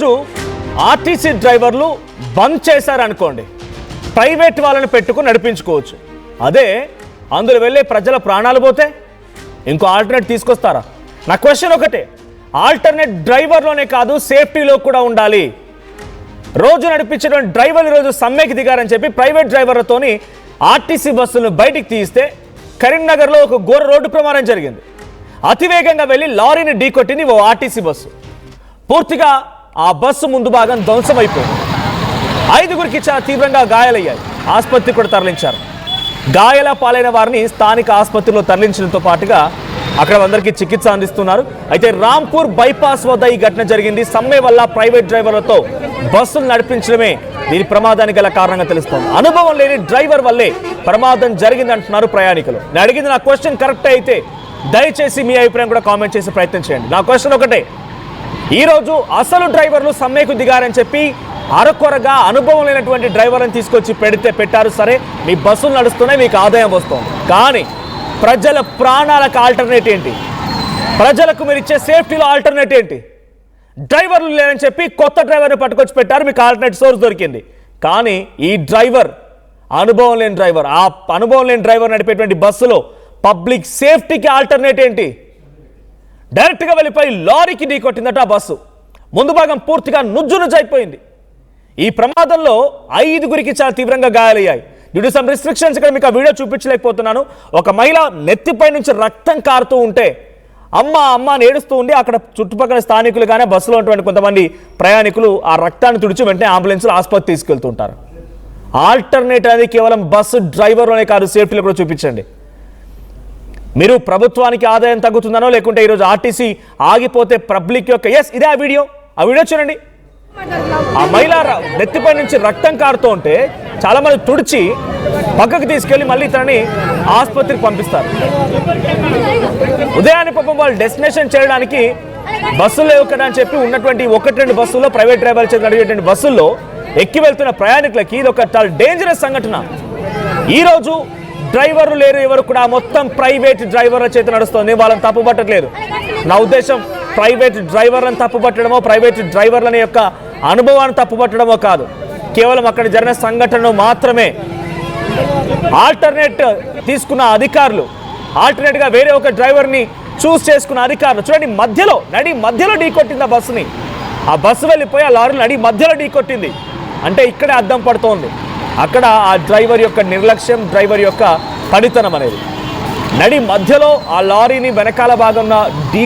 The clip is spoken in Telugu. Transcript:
ఈరోజు ఆర్టీసీ డ్రైవర్లు బంద్ చేశారనుకోండి, ప్రైవేట్ వాళ్ళని పెట్టుకుని నడిపించుకోవచ్చు. అదే అందులో వెళ్ళే ప్రజల ప్రాణాలు పోతే ఇంకో ఆల్టర్నేట్ తీసుకొస్తారా? నా క్వశ్చన్ ఒకటే, ఆల్టర్నేట్ డ్రైవర్లోనే కాదు సేఫ్టీలో కూడా ఉండాలి. రోజు నడిపించేటువంటి డ్రైవర్లు ఈరోజు సమ్మెకి దిగారని చెప్పి ప్రైవేట్ డ్రైవర్లతోని ఆర్టీసీ బస్సులను బయటికి తీస్తే కరీంనగర్లో ఒక ఘోర రోడ్డు ప్రమాదం జరిగింది. అతివేగంగా వెళ్ళి లారీని ఢీకొట్టింది ఓ ఆర్టీసీ బస్సు. పూర్తిగా ఆ బస్సు ముందు భాగం ధ్వంసమైపోయింది. 5గురికి చాలా తీవ్రంగా గాయాలయ్యాయి. ఆసుపత్రికి కూడా తరలించారు. గాయాల పాలైన వారిని స్థానిక ఆసుపత్రిలో తరలించడంతో పాటుగా అక్కడ అందరికీ చికిత్స అందిస్తున్నారు. అయితే రాంపూర్ బైపాస్ వద్ద ఈ ఘటన జరిగింది. సమ్మె వల్ల ప్రైవేట్ డ్రైవర్లతో బస్సులు నడిపించడమే దీని ప్రమాదానికి గల కారణంగా తెలుస్తోంది. అనుభవం లేని డ్రైవర్ వల్లే ప్రమాదం జరిగిందంటున్నారు ప్రయాణికులు. నేను అడిగింది నా క్వశ్చన్ కరెక్ట్ అయితే దయచేసి మీ అభిప్రాయం కూడా కామెంట్ చేసే ప్రయత్నం చేయండి. నా క్వశ్చన్ ఒకటే, ఈరోజు అసలు డ్రైవర్లు సమ్మెకు దిగారని చెప్పి అరకొరగా అనుభవం లేనటువంటి డ్రైవర్లను తీసుకొచ్చి పెట్టారు. సరే, మీ బస్సులు నడుస్తున్నాయి, మీకు ఆదాయం వస్తుంది. కానీ ప్రజల ప్రాణాలకు ఆల్టర్నేట్ ఏంటి? ప్రజలకు మీరు ఇచ్చే సేఫ్టీలో ఆల్టర్నేట్ ఏంటి? డ్రైవర్లు లేరని చెప్పి కొత్త డ్రైవర్ని పట్టుకొచ్చి పెట్టారు, మీకు ఆల్టర్నేట్ సోర్స్ దొరికింది. కానీ ఈ డ్రైవర్ అనుభవం లేని డ్రైవర్, ఆ అనుభవం లేని డ్రైవర్ నడిపేటువంటి బస్సులో పబ్లిక్ సేఫ్టీకి ఆల్టర్నేట్ ఏంటి? డైరెక్ట్గా వెళ్ళిపోయి లారీకి ఢీకొట్టిందట ఆ బస్సు. ముందు భాగం పూర్తిగా నుజ్జునుజ్జైపోయింది. ఈ ప్రమాదంలో 5గురికి చాలా తీవ్రంగా గాయాలయ్యాయి. డ్యూ టు సమ్ రిస్ట్రిక్షన్స్ ఇక్కడ మీకు ఆ వీడియో చూపించలేకపోతున్నాను. ఒక మహిళ నెత్తిపై నుంచి రక్తం కారుతూ ఉంటే అమ్మ అమ్మ అని ఏడుస్తూ ఉండి అక్కడ చుట్టుపక్కల స్థానికులు కానీ బస్సులో ఉన్నటువంటి కొంతమంది ప్రయాణికులు ఆ రక్తాన్ని తుడిచి వెంటనే అంబులెన్స్లో ఆసుపత్రి తీసుకెళ్తుంటారు. ఆల్టర్నేట్ అనేది కేవలం బస్సు డ్రైవర్లోనే కాదు, సేఫ్టీలో కూడా చూపించండి. మీరు ప్రభుత్వానికి ఆదాయం తగ్గుతుందనో లేకుంటే ఈరోజు ఆర్టీసీ ఆగిపోతే పబ్లిక్ యొక్క ఇదే ఆ వీడియో చూడండి. ఆ మహిళ నెత్తిపై నుంచి రక్తం కారుతూ ఉంటే చాలా మంది తుడిచి పక్కకు తీసుకెళ్లి మళ్ళీ తనని ఆసుపత్రికి పంపిస్తారు. ఉదయాన్నే పాపం వాళ్ళు డెస్టినేషన్ చేయడానికి బస్సులు లేవు కదా అని చెప్పి ఉన్నటువంటి 1-2 బస్సుల్లో ప్రైవేట్ డ్రైవర్ చేత నడిపేటువంటి బస్సుల్లో ఎక్కి వెళ్తున్న ప్రయాణికులకి ఇది ఒక చాలా డేంజరస్ సంఘటన. ఈరోజు డ్రైవర్లు లేరు ఎవరు కూడా, మొత్తం ప్రైవేట్ డ్రైవర్ల చేత నడుస్తుంది. వాళ్ళని తప్పుపట్టట్లేదు. నా ఉద్దేశం ప్రైవేట్ డ్రైవర్లను తప్పుపట్టడమో ప్రైవేట్ డ్రైవర్లని యొక్క అనుభవాన్ని తప్పుపట్టడమో కాదు, కేవలం అక్కడ జరిగిన సంఘటనను మాత్రమే. ఆల్టర్నేట్ తీసుకున్న అధికారులు, ఆల్టర్నేట్గా వేరే ఒక డ్రైవర్ని చూస్ చేసుకున్న అధికారులు చూడండి, మధ్యలో ఢీకొట్టింది ఆ బస్సుని. ఆ బస్సు వెళ్ళిపోయి ఆ లారీ మధ్యలో ఢీకొట్టింది. అంటే ఇక్కడే అద్దం పడుతోంది. అక్కడ ఆ డ్రైవర్ యొక్క నిర్లక్ష్యం, డ్రైవర్ యొక్క పనితనం అనేది. మధ్యలో ఆ లారీని వెనకాల భాగంలో